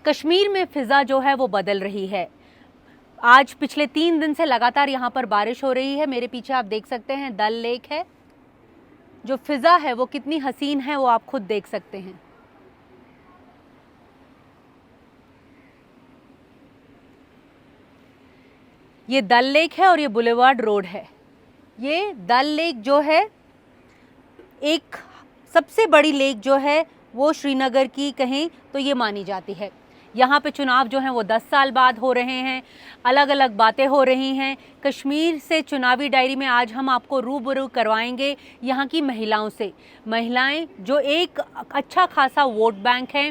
कश्मीर में फ़िज़ा जो है वो बदल रही है। आज पिछले 3 दिन से लगातार यहाँ पर बारिश हो रही है। मेरे पीछे आप देख सकते हैं डल लेक है। जो फ़िज़ा है वो कितनी हसीन है वो आप खुद देख सकते हैं। ये डल लेक है और ये बुलेवार्ड रोड है। ये डल लेक जो है एक सबसे बड़ी लेक जो है वो श्रीनगर की कहें तो ये मानी जाती है। यहाँ पे चुनाव जो हैं वो 10 साल बाद हो रहे हैं। अलग अलग बातें हो रही हैं। कश्मीर से चुनावी डायरी में आज हम आपको रूबरू करवाएंगे यहाँ की महिलाओं से। महिलाएं जो एक अच्छा खासा वोट बैंक हैं,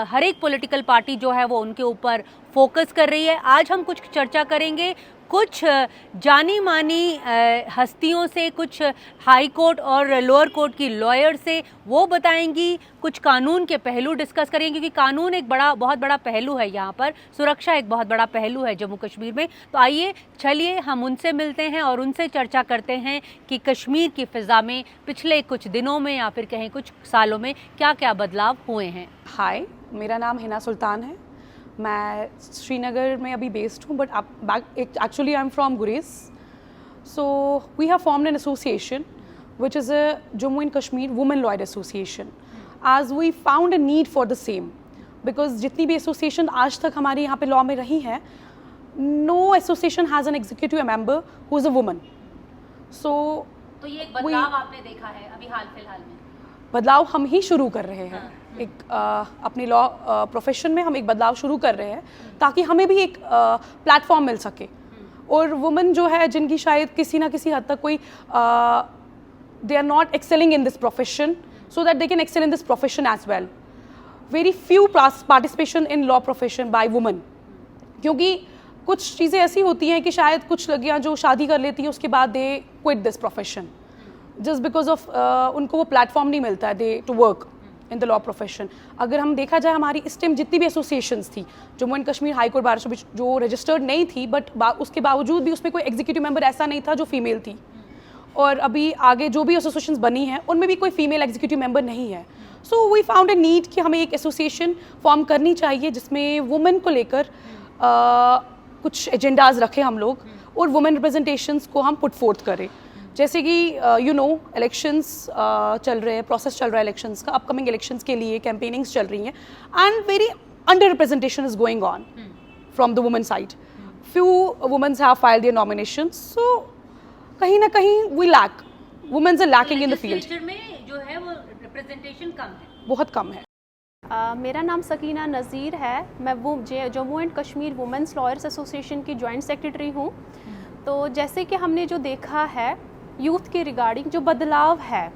हर एक पॉलिटिकल पार्टी जो है वो उनके ऊपर फोकस कर रही है। आज हम कुछ चर्चा करेंगे कुछ जानी मानी हस्तियों से, कुछ हाई कोर्ट और लोअर कोर्ट की लॉयर से। वो बताएंगी कुछ कानून के पहलू डिस्कस करेंगे, क्योंकि कानून एक बहुत बड़ा पहलू है यहाँ पर। सुरक्षा एक बहुत बड़ा पहलू है जम्मू कश्मीर में। तो आइए चलिए हम उनसे मिलते हैं और उनसे चर्चा करते हैं कि कश्मीर की फ़िज़ा में पिछले कुछ दिनों में या फिर कहें कुछ सालों में क्या क्या बदलाव हुए हैं। हाय, मेरा नाम हिना सुल्तान है। मैं श्रीनगर में अभी बेस्ड हूँ, but actually I am from Gurez. So we have formed an association which is a Jammu and Kashmir women lawyer association, as we found a need for the same. Because जितनी भी एसोसिएशन आज तक हमारे यहाँ पे लॉ में रही हैं, no association has an executive member who is a woman. So तो ये एक बदलाव आपने देखा है अभी हाल फिलहाल में? बदलाव हम ही शुरू कर रहे हैं। एक अपनी लॉ प्रोफेशन में हम एक बदलाव शुरू कर रहे हैं ताकि हमें भी एक प्लेटफॉर्म मिल सके। और वुमेन जो है जिनकी शायद किसी ना किसी हद तक कोई they are not excelling in this profession, so that they can excel in this profession as well. Very few participation in law profession by women, क्योंकि कुछ चीज़ें ऐसी होती हैं कि शायद कुछ लड़कियाँ जो शादी कर लेती हैं उसके बाद they quit this profession just because of उनको वो प्लेटफॉर्म नहीं मिलता है they to work in the law profession. अगर हम देखा जाए हमारी इस टाइम जितनी भी एसोसिएशंस थी, Jammu and Kashmir high court bar जो रजिस्टर्ड नहीं थी, बट उसके बावजूद भी उसमें कोई एग्जीक्यूटिव मेंबर ऐसा नहीं था जो फीमेल थी। और अभी आगे जो भी एसोसिएशंस बनी हैं उनमें भी कोई फीमेल एग्जीक्यूटिव मेंबर नहीं है। So we found a need कि हमें एक एसोसिएशन फॉर्म करनी चाहिए जिसमें वुमेन को लेकर कुछ एजेंडाज रखें हम लोग और वुमेन रिप्रेजेंटेशंस को हम पुट फोर्थ करें। जैसे कि यू नो इलेक्शंस चल रहे हैं, प्रोसेस चल रहा है इलेक्शंस का, अपकमिंग इलेक्शंस के लिए कैंपेनिंग्स चल रही हैं, and very under representation is going on from the women side. Few womens have filed their nominations, so कहीं ना कहीं we lack, womens are lacking in the field में जो है वो रिप्रेजेंटेशन कम है, बहुत कम है। मेरा नाम सकीना नज़ीर है। मैं वो Jammu and Kashmir women's lawyers association की जॉइंट सेक्रेटरी हूँ। तो जैसे कि हमने जो देखा है यूथ के रिगार्डिंग जो बदलाव है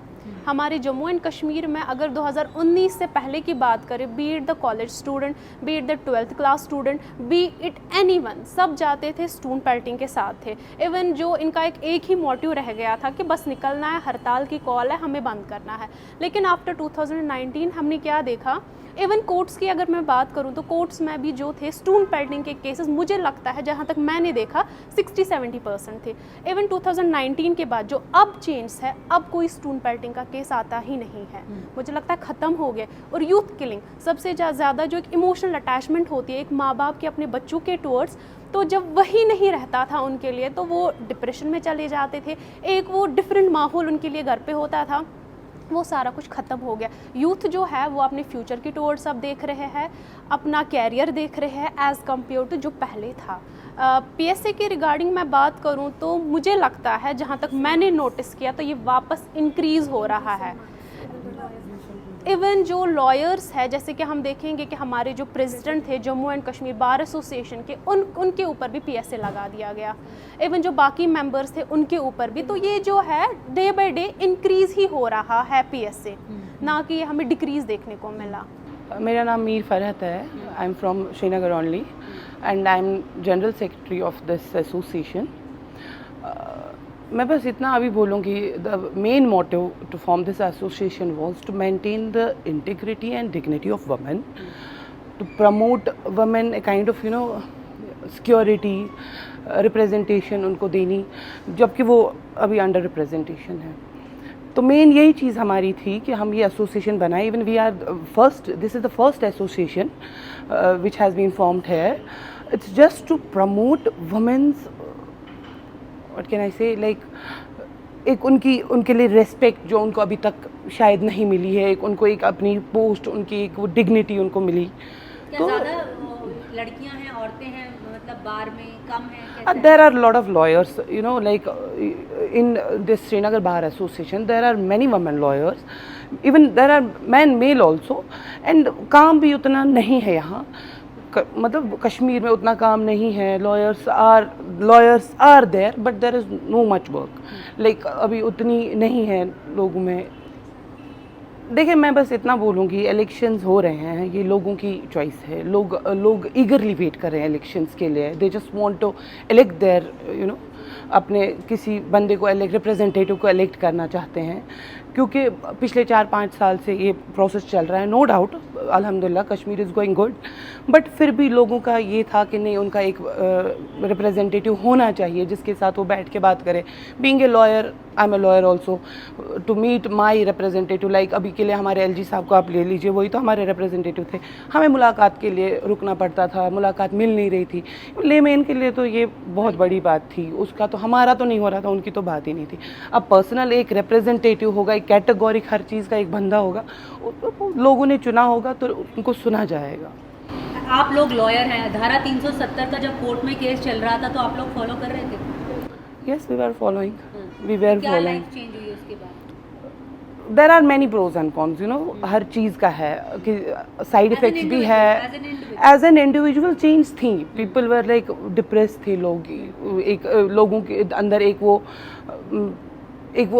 हमारे जम्मू एंड कश्मीर में, अगर 2019 से पहले की बात करें, B it the college student, B it the 12th class student, B it anyone, सब जाते थे स्टून पेल्टिंग के साथ थे। इवन जो इनका एक ही मोटिव रह गया था कि बस निकलना है, हड़ताल की कॉल है, हमें बंद करना है। लेकिन आफ्टर 2019 हमने क्या देखा, इवन कोर्ट्स की अगर मैं बात करूं तो कोर्ट्स में भी जो थे स्टून पेल्टिंग के केसेस, मुझे लगता है जहां तक मैंने देखा 60-70% थे। इवन 2019 के बाद जो अब चेंज है, अब कोई स्टून पेल्टिंग का केस आता ही नहीं है। मुझे लगता है ख़त्म हो गया। और यूथ किलिंग, सबसे ज़्यादा जो एक इमोशनल अटैचमेंट होती है एक माँ बाप के अपने बच्चों के टूवर्ड्स, तो जब वही नहीं रहता था उनके लिए तो वो डिप्रेशन में चले जाते थे। एक वो डिफरेंट माहौल उनके लिए घर पे होता था, वो सारा कुछ ख़त्म हो गया। यूथ जो है वो अपने फ्यूचर की टूवर्ड्स अब देख रहे हैं, अपना कैरियर देख रहे हैं एज़ कम्पेयर टू जो पहले था। पीएसए के रिगार्डिंग मैं बात करूं तो मुझे लगता है जहां तक मैंने नोटिस किया तो ये वापस इंक्रीज़ हो रहा है। इवन जो लॉयर्स है, जैसे कि हम देखेंगे कि हमारे जो प्रेसिडेंट थे Jammu and Kashmir bar association के, उनके ऊपर भी पीएसए लगा दिया गया। इवन जो बाकी मेंबर्स थे उनके ऊपर भी। तो ये जो है डे बाय डे इंक्रीज़ ही हो रहा है पीएसए, ना कि हमें डिक्रीज़ देखने को मिला। मेरा नाम मीर फरहत है। I am from Srinagar only and I am general secretary of this association. मैं बस इतना अभी बोलूँगी, the main motive to form this association was to maintain the integrity and dignity of women, to promote women a kind of security, representation उनको देनी, जबकि वो अभी अंडर रिप्रेजेंटेशन है। तो मेन यही चीज़ हमारी थी कि हम ये एसोसिएशन बनाए. Even we are first, this is the first association which has been formed here. It's just to promote womens, what can I say, like एक उनके लिए रेस्पेक्ट जो उनको अभी तक शायद नहीं मिली है, एक उनको एक अपनी पोस्ट, उनकी एक वो डिग्निटी उनको मिली. क्या तो ज़्यादा लड़कियां हैं, औरतें हैं, मतलब बार में कम हैं? there are a lot of lawyers, you know, like in this Srinagar Bar Association there are many women lawyers, even there are male also, and काम भी उतना नहीं है यहाँ. मतलब कश्मीर में उतना काम नहीं है. lawyers are there but there is no much work, like अभी उतनी नहीं है लोगों में. देखिए मैं बस इतना बोलूँगी, इलेक्शंस हो रहे हैं, ये लोगों की चॉइस है. लोग ईगरली वेट कर रहे हैं इलेक्शंस के लिए. They just want to elect their, you know, अपने किसी बंदे को रिप्रेजेंटेटिव को इलेक्ट करना चाहते हैं, क्योंकि पिछले 4-5 साल से ये प्रोसेस चल रहा है. नो डाउट, अल्हम्दुलिल्लाह Kashmir is going good, but फिर भी लोगों का ये था कि नहीं, उनका एक रिप्रेजेंटेटिव होना चाहिए जिसके साथ वो बैठ के बात करे. Being a lawyer, I am a lawyer also, to meet my representative. Like अभी के लिए हमारे LG साहब को आप ले लीजिए, वही तो हमारे रिप्रेजेंटेटिव थे. हमें मुलाकात के लिए रुकना पड़ता था, मुलाकात मिल नहीं रही थी. लेमेन के लिए तो ये बहुत बड़ी बात थी. उसका तो हमारा तो नहीं हो रहा था, उनकी तो बात ही नहीं थी. अब पर्सनल एक रिप्रेजेंटेटिव होगा, एक कैटेगोरिक हर चीज़ का एक बंदा होगा, लोगों ने चुना होगा तो उनको सुना जाएगा. आप लोग लॉयर हैं, धारा 370 का जब कोर्ट में केस चल रहा था तो आप लोग फॉलो कर रहे थे? Yes, we were following. We were क्या following. लाइफ चेंज हुई उसके बाद? There are many pros and cons, you know. हर चीज़ का है कि साइड इफेक्ट्स भी है. As an individual चेंज थी. People were like depressed थे लोग. लोगों के अंदर एक वो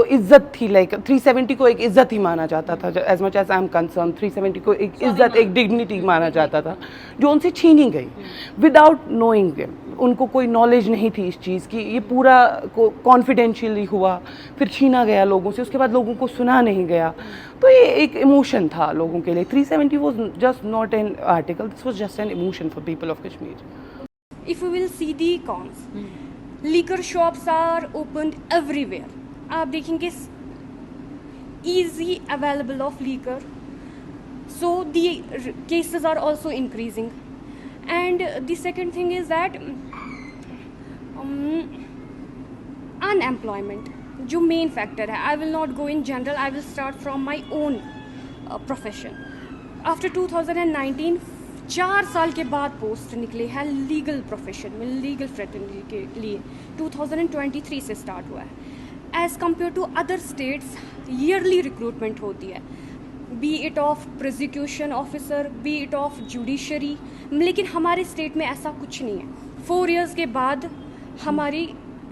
इज्जत थी. लाइक 370 को एक इज्जत ही माना जाता था. As much as I am concern, 370 को एक इज्जत, एक डिग्निटी माना जाता था जो उनसे छीनी गई विदाउट नोइंग देम. उनको कोई नॉलेज नहीं थी इस चीज़ की. ये पूरा कॉन्फिडेंशियली हुआ, फिर छीना गया लोगों से, उसके बाद लोगों को सुना नहीं गया. तो ये एक इमोशन था लोगों के लिए. 370 was just not an article, this was just an emotion for people of Kashmir. If we will see the cons, liquor shops are opened everywhere. आप देखेंगे easy available of liquor, so the cases are also increasing. And the second thing is that unemployment जो main factor है. I will not go in general, I will start from my own profession. After 2019 4 साल के बाद post निकले हैं legal profession में, legal fraternity के लिए 2023 से स्टार्ट हुआ है. As compare to other states yearly recruitment होती है, be it of prosecution officer, be it of judiciary. लेकिन हमारे स्टेट में ऐसा कुछ नहीं है. 4 इयर्स के बाद हमारी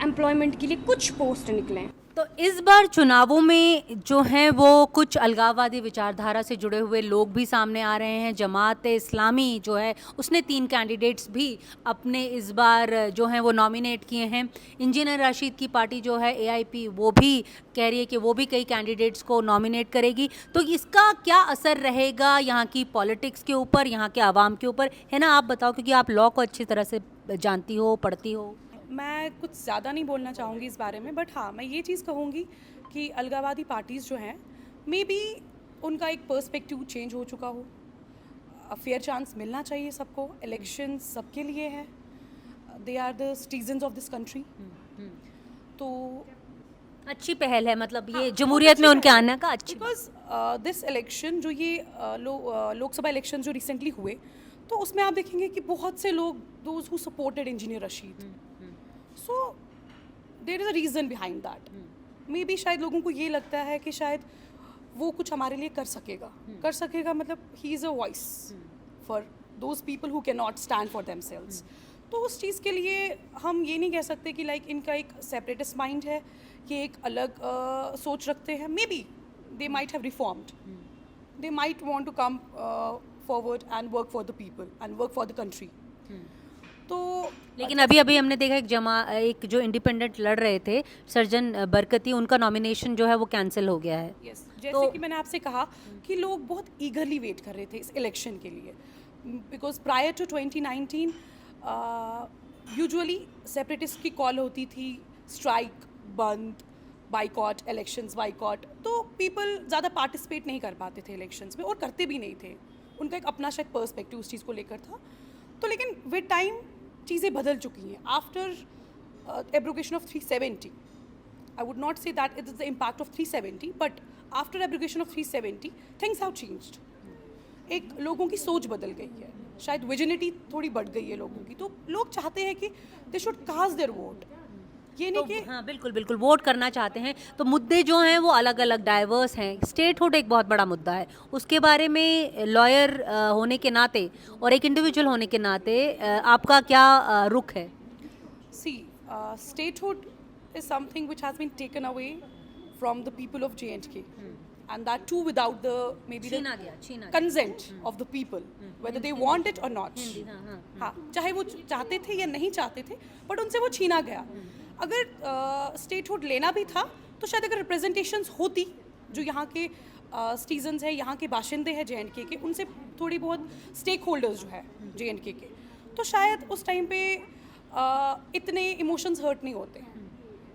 एम्प्लॉयमेंट के लिए कुछ पोस्ट निकले हैं. तो इस बार चुनावों में जो हैं वो कुछ अलगाववादी विचारधारा से जुड़े हुए लोग भी सामने आ रहे हैं. जमात इस्लामी जो है उसने 3 कैंडिडेट्स भी अपने इस बार जो हैं वो नॉमिनेट किए हैं. इंजीनियर राशिद की पार्टी जो है AIP, वो भी कह रही है कि वो भी कई कैंडिडेट्स को नॉमिनेट करेगी. तो इसका क्या असर रहेगा यहाँ की पॉलिटिक्स के ऊपर, यहाँ के आवाम के ऊपर, है ना? आप बताओ, क्योंकि आप लॉ को अच्छी तरह से जानती हो, पढ़ती हो. मैं कुछ ज़्यादा नहीं बोलना चाहूँगी इस बारे में, बट हाँ मैं ये चीज़ कहूँगी कि अलगावादी पार्टीज़ जो हैं, मे बी उनका एक पर्सपेक्टिव चेंज हो चुका हो. फेयर चांस मिलना चाहिए सबको. इलेक्शन सबके लिए है. They are the citizens of this country. तो अच्छी पहल है, मतलब ये जमहूरियत में उनके आने का अच्छी. बिकॉज दिस इलेक्शन जो ये लोकसभा इलेक्शन जो रिसेंटली हुए, तो उसमें आप देखेंगे कि बहुत से लोग, those who supported engineer Rashid, so there is a reason behind that. Maybe शायद लोगों को ये लगता है कि शायद वो कुछ हमारे लिए कर सकेगा, मतलब he is a voice for those people who can not stand for themselves. तो उस चीज़ के लिए हम ये नहीं कह सकते कि लाइक इनका एक सेपरेटिस्ट माइंड है, कि एक अलग सोच रखते हैं. Maybe they might have reformed, they might want to come forward and work for the people and work for the country. तो लेकिन अभी हमने देखा एक जो इंडिपेंडेंट लड़ रहे थे, सर्जन बरकती, उनका नॉमिनेशन जो है वो कैंसिल हो गया है. यस, जैसे कि मैंने आपसे कहा कि लोग बहुत ईगरली वेट कर रहे थे इस इलेक्शन के लिए, because prior to 2019 usually separatist की कॉल होती थी, strike, bandh, boycott elections boycott, तो पीपल ज़्यादा पार्टिसिपेट नहीं कर पाते थे इलेक्शंस में और करते भी नहीं थे। उनका एक अपना शायद पर्सपेक्टिव उस चीज़ को लेकर था। तो लेकिन विद टाइम चीज़ें बदल चुकी हैं। After abrogation of 370, I would not say that it is the impact of 370, but after abrogation of 370, things have changed. एक लोगों की सोच बदल गई है, शायद विजिनिटी थोड़ी बढ़ गई है लोगों की, तो लोग चाहते हैं कि they should cast their vote. ये नहीं कि हाँ बिल्कुल बिल्कुल वोट करना चाहते हैं। तो मुद्दे जो हैं वो अलग अलग डाइवर्स हैं। स्टेटहुड एक बहुत बड़ा मुद्दा है, उसके बारे में लॉयर होने के नाते और एक इंडिविजुअल होने के नाते आपका क्या रुख है? see, statehood is something which has been taken away from the people of J&K, and that too without the maybe छीना the गया। consent of the people, whether they want it or not. हाँ, हाँ, चाहे वो चाहते थे या नहीं चाहते थे, बट उनसे वो छीना गया। अगर स्टेटहुड लेना भी था तो शायद अगर रिप्रेजेंटेशंस होती, जो यहाँ के सिटीजन्स हैं, यहाँ के बाशिंदे हैं J&K के, उनसे थोड़ी बहुत स्टेक होल्डर्स जो है J&K के, तो शायद उस टाइम पे इतने इमोशंस हर्ट नहीं होते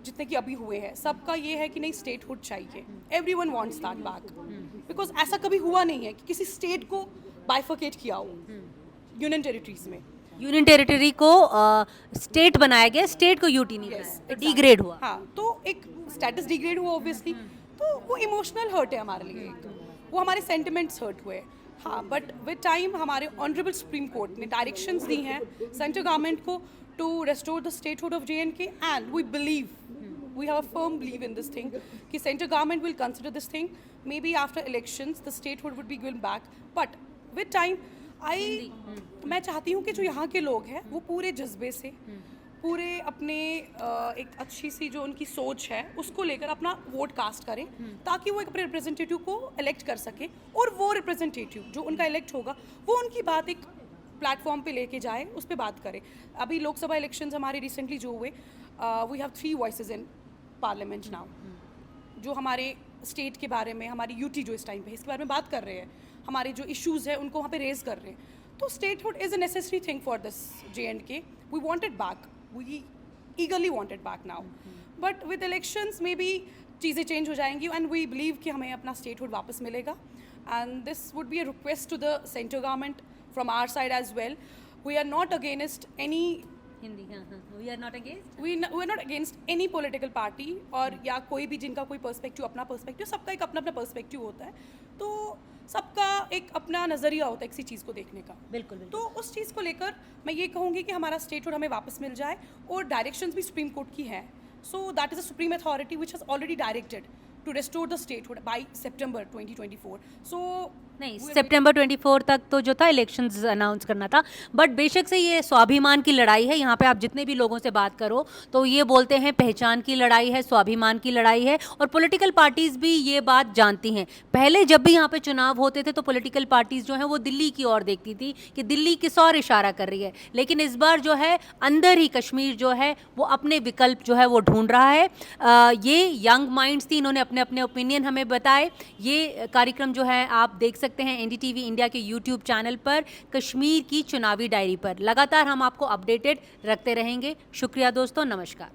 जितने कि अभी हुए हैं। सबका ये है कि नहीं स्टेटहुड चाहिए, everyone wants that back, because ऐसा कभी हुआ नहीं है कि किसी स्टेट को बाइफर्केट किया हो यूनियन टेरिटरीज में। यूनियन टेरिटरी को स्टेट बनाया गया, स्टेट को यूटी नहीं बनाया, तो डिग्रेड हुआ। हाँ, तो एक स्टेटस डिग्रेड हुआ ऑब्वियसली, तो वो इमोशनल हर्ट है हमारे लिए, वो हमारे सेंटिमेंट्स हर्ट हुए। हाँ, बट विद टाइम हमारे ऑनरेबल सुप्रीम कोर्ट ने डायरेक्शंस दी हैं सेंट्रल गवर्नमेंट को to restore the statehood of J&K, and we believe, we have a firm belief in this thing, कि central government will consider this thing. Maybe after elections the statehood would be given back, but with time मैं चाहती हूँ कि जो यहाँ के लोग हैं वो पूरे जज्बे से, पूरे अपने एक अच्छी सी जो उनकी सोच है उसको लेकर अपना वोट कास्ट करें, ताकि वो एक अपने रिप्रेजेंटेटिव को इलेक्ट कर सके, और वो रिप्रेजेंटेटिव जो उनका इलेक्ट होगा वो उनकी बात एक प्लेटफॉर्म पे लेके जाए, उस पर बात करें। अभी लोकसभा इलेक्शंस हमारे रिसेंटली जो हुए, we have 3 voices in parliament now, जो हमारे स्टेट के बारे में, हमारी यूटी जो इस टाइम पे है इसके बारे में बात कर रहे हैं, हमारे जो इश्यूज़ है उनको वहाँ पे रेज कर रहे हैं। तो statehood is a necessary thing for this J&K. We want it back, we eagerly want it back now, but with elections maybe चीज़ें चेंज हो जाएंगी, एंड वी बिलीव कि हमें अपना स्टेटहुड वापस मिलेगा। And this would be a request to the central government from our side as well. We are not against any Hindi, हाँ, we are not against, we are not against any political party, और या कोई भी जिनका कोई perspective, अपना perspective, सबका एक अपना अपना पर्सपेक्टिव होता है, तो सबका एक अपना नज़रिया होता है किसी चीज़ को देखने का। बिल्कुल तो उस चीज़ को लेकर मैं ये कहूँगी कि हमारा स्टेटहुड हमें वापस मिल जाए, और डायरेक्शंस भी सुप्रीम कोर्ट की हैं। So that is a supreme authority which has already directed to restore the statehood by September 2024. So नहीं, सितंबर 24 तक तो जो था इलेक्शंस अनाउंस करना था। बट बेशक से ये स्वाभिमान की लड़ाई है। यहाँ पे आप जितने भी लोगों से बात करो तो ये बोलते हैं पहचान की लड़ाई है, स्वाभिमान की लड़ाई है, और पॉलिटिकल पार्टीज़ भी ये बात जानती हैं। पहले जब भी यहाँ पे चुनाव होते थे तो पॉलिटिकल पार्टीज़ जो हैं वो दिल्ली की ओर देखती थी कि दिल्ली किस और इशारा कर रही है, लेकिन इस बार जो है अंदर ही कश्मीर जो है वो अपने विकल्प जो है वो ढूंढ रहा है। ये यंग माइंड्स थी, इन्होंने अपने अपने ओपिनियन हमें बताए। ये कार्यक्रम जो है आप देख सकते हैं NDTV इंडिया के YouTube चैनल पर, कश्मीर की चुनावी डायरी पर। लगातार हम आपको अपडेटेड रखते रहेंगे। शुक्रिया दोस्तों, नमस्कार।